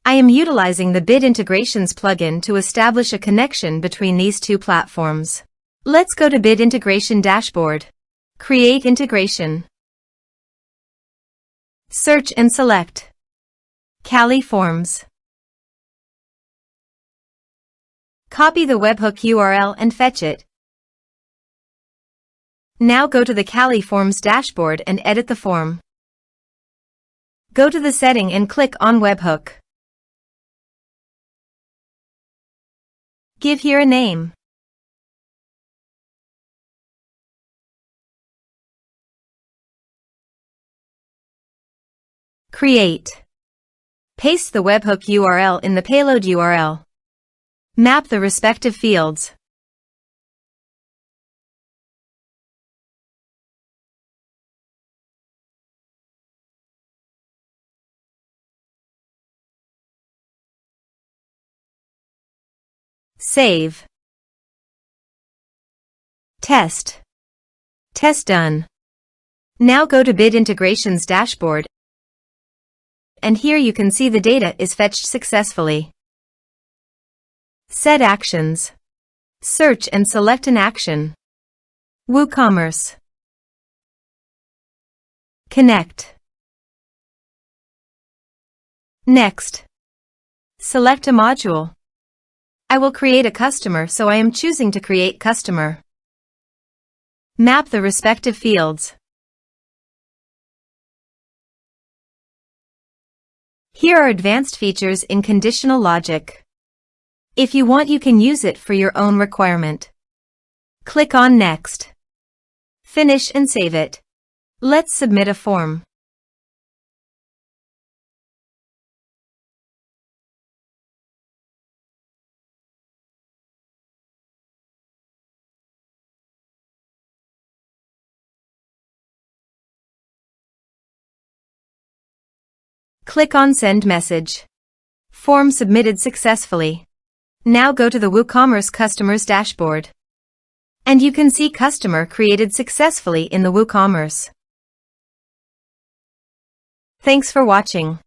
I am utilizing the Bit Integrations plugin to establish a connection between these two platforms. Let's go to Bit Integration Dashboard. Create integration. Search and select Cali Forms. Copy the webhook URL and fetch it. Now go to the Cali Forms dashboard and edit the form. Go to the setting and click on webhook. Give here a name. Create. Paste the webhook URL in the payload URL. Map the respective fields. Save. Test. Test done. Now go to Bit Integrations dashboard, and here you can see the data is fetched successfully. Set actions. Search and select an action. WooCommerce. Connect. Next. Select a module. I will create a customer, so I am choosing to create customer. Map the respective fields. Here are advanced features in conditional logic. If you want, you can use it for your own requirement. Click on Next. Finish and save it. Let's submit a form. Click on Send Message. Form submitted successfully. Now go to the WooCommerce Customers dashboard. And you can see customer created successfully in the WooCommerce. Thanks for watching.